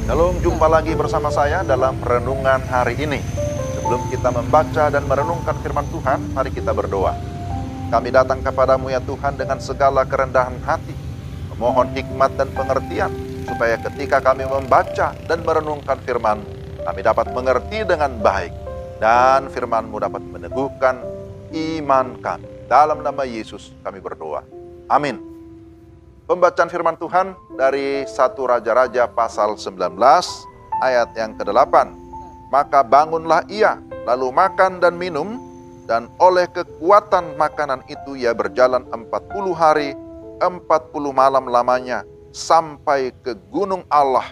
Shalom, jumpa lagi bersama saya dalam renungan hari ini. Sebelum kita membaca dan merenungkan firman Tuhan, mari kita berdoa. Kami datang kepadamu ya Tuhan dengan segala kerendahan hati, memohon hikmat dan pengertian, supaya ketika kami membaca dan merenungkan firman, kami dapat mengerti dengan baik, dan firman-Mu dapat meneguhkan iman kami. Dalam nama Yesus kami berdoa. Amin. Pembacaan firman Tuhan dari 1 Raja-Raja pasal 19 ayat yang ke-8. Maka bangunlah ia, lalu makan dan minum, dan oleh kekuatan makanan itu ia berjalan 40 hari, 40 malam lamanya, sampai ke gunung Allah,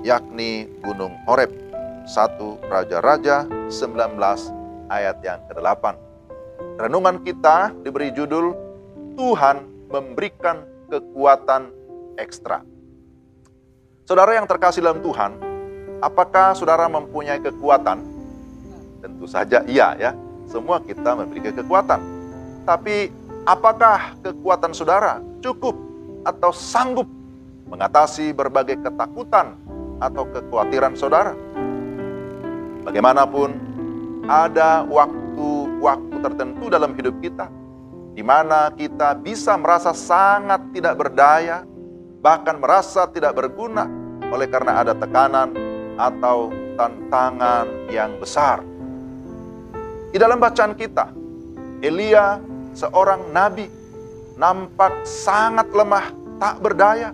yakni gunung Horeb. 1 Raja-Raja 19 ayat yang ke-8. Renungan kita diberi judul, Tuhan memberikan kekuatan ekstra. Saudara yang terkasih dalam Tuhan, apakah saudara mempunyai kekuatan? Tentu saja iya ya, semua kita memiliki kekuatan. Tapi apakah kekuatan saudara cukup atau sanggup mengatasi berbagai ketakutan atau kekhawatiran saudara? Bagaimanapun, ada waktu-waktu tertentu dalam hidup kita di mana kita bisa merasa sangat tidak berdaya, bahkan merasa tidak berguna oleh karena ada tekanan atau tantangan yang besar. Di dalam bacaan kita, Elia, seorang nabi, nampak sangat lemah, tak berdaya.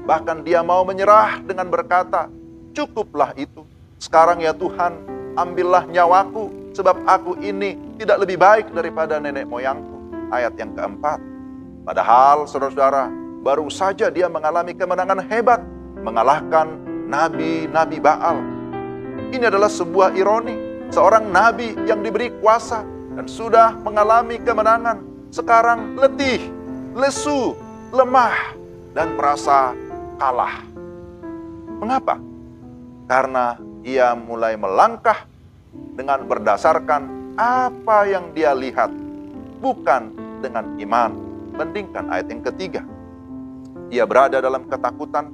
Bahkan dia mau menyerah dengan berkata, "Cukuplah itu. Sekarang ya Tuhan, ambillah nyawaku, sebab aku ini tidak lebih baik daripada nenek moyangku." Ayat yang keempat. Padahal saudara-saudara, baru saja dia mengalami kemenangan hebat, mengalahkan nabi-nabi Baal. Ini adalah sebuah ironi. Seorang nabi yang diberi kuasa dan sudah mengalami kemenangan, sekarang letih, lesu, lemah, dan merasa kalah. Mengapa? Karena ia mulai melangkah dengan berdasarkan apa yang dia lihat, bukan dengan iman. Bandingkan ayat yang ketiga. Ia berada dalam ketakutan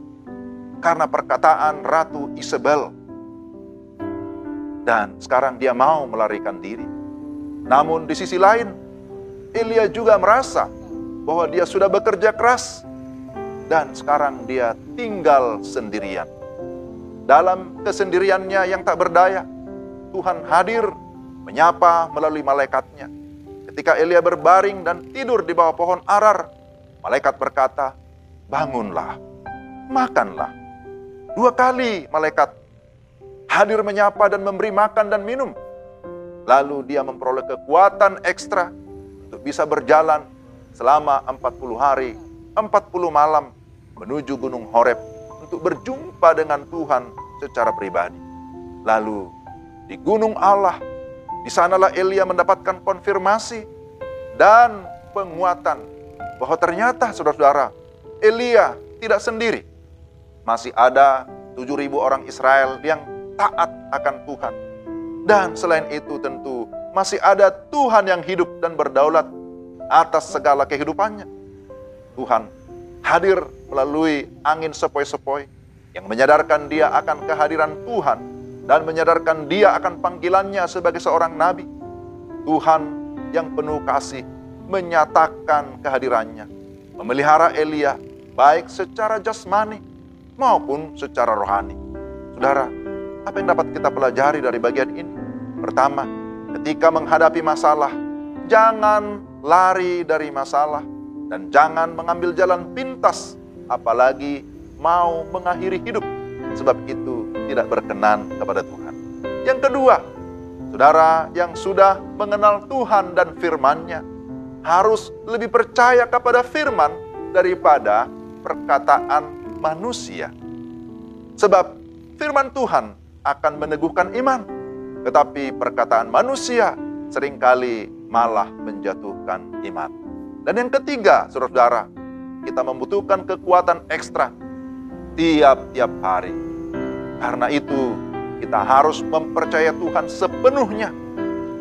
karena perkataan Ratu Isabel. Dan sekarang dia mau melarikan diri. Namun di sisi lain, Elia juga merasa bahwa dia sudah bekerja keras dan sekarang dia tinggal sendirian. Dalam kesendiriannya yang tak berdaya, Tuhan hadir menyapa melalui malaikatnya. Ketika Elia berbaring dan tidur di bawah pohon arar, malaikat berkata, "Bangunlah, makanlah." 2 kali malaikat hadir menyapa dan memberi makan dan minum. Lalu dia memperoleh kekuatan ekstra untuk bisa berjalan selama 40 hari, 40 malam menuju gunung Horeb untuk berjumpa dengan Tuhan secara pribadi. Lalu di gunung Allah, di sanalah Elia mendapatkan konfirmasi dan penguatan bahwa ternyata saudara-saudara, Elia tidak sendiri. Masih ada 7.000 orang Israel yang taat akan Tuhan. Dan selain itu tentu masih ada Tuhan yang hidup dan berdaulat atas segala kehidupannya. Tuhan hadir melalui angin sepoi-sepoi yang menyadarkan dia akan kehadiran Tuhan dan menyadarkan dia akan panggilannya sebagai seorang nabi. Tuhan yang penuh kasih menyatakan kehadirannya, memelihara Elia baik secara jasmani maupun secara rohani. Saudara, apa yang dapat kita pelajari dari bagian ini? Pertama, ketika menghadapi masalah, jangan lari dari masalah dan jangan mengambil jalan pintas, apalagi mau mengakhiri hidup, sebab itu tidak berkenan kepada Tuhan. Yang kedua, saudara yang sudah mengenal Tuhan dan firman-Nya harus lebih percaya kepada firman daripada perkataan manusia. Sebab firman Tuhan akan meneguhkan iman, tetapi perkataan manusia seringkali malah menjatuhkan iman. Dan yang ketiga, saudara-saudara, kita membutuhkan kekuatan ekstra tiap-tiap hari. Karena itu, kita harus mempercaya Tuhan sepenuhnya,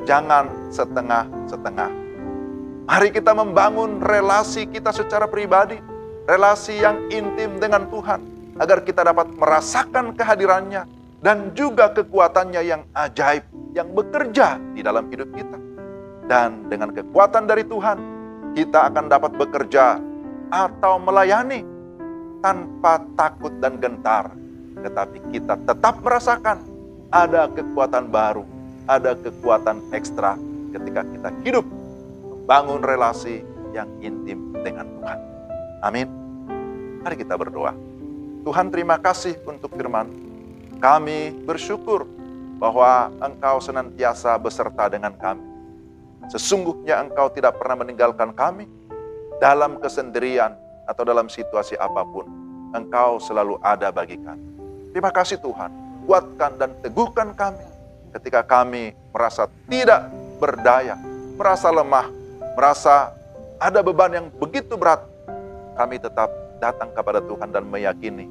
jangan setengah-setengah. Mari kita membangun relasi kita secara pribadi, relasi yang intim dengan Tuhan. agar kita dapat merasakan kehadirannya dan juga kekuatannya yang ajaib, yang bekerja di dalam hidup kita. Dan dengan kekuatan dari Tuhan, kita akan dapat bekerja atau melayani tanpa takut dan gentar. Tetapi kita tetap merasakan ada kekuatan baru, ada kekuatan ekstra ketika kita hidup, membangun relasi yang intim dengan Tuhan. Amin. Mari kita berdoa. Tuhan, terima kasih untuk firman. Kami bersyukur bahwa Engkau senantiasa beserta dengan kami. Sesungguhnya Engkau tidak pernah meninggalkan kami dalam kesendirian atau dalam situasi apapun. Engkau selalu ada bagi kami. Terima kasih Tuhan, kuatkan dan teguhkan kami ketika kami merasa tidak berdaya, merasa lemah, merasa ada beban yang begitu berat. Kami tetap datang kepada Tuhan dan meyakini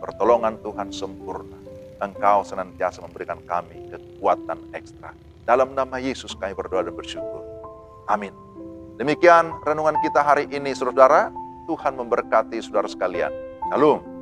pertolongan Tuhan sempurna. Engkau senantiasa memberikan kami kekuatan ekstra. Dalam nama Yesus kami berdoa dan bersyukur. Amin. Demikian renungan kita hari ini, saudara. Tuhan memberkati saudara sekalian. Shalom.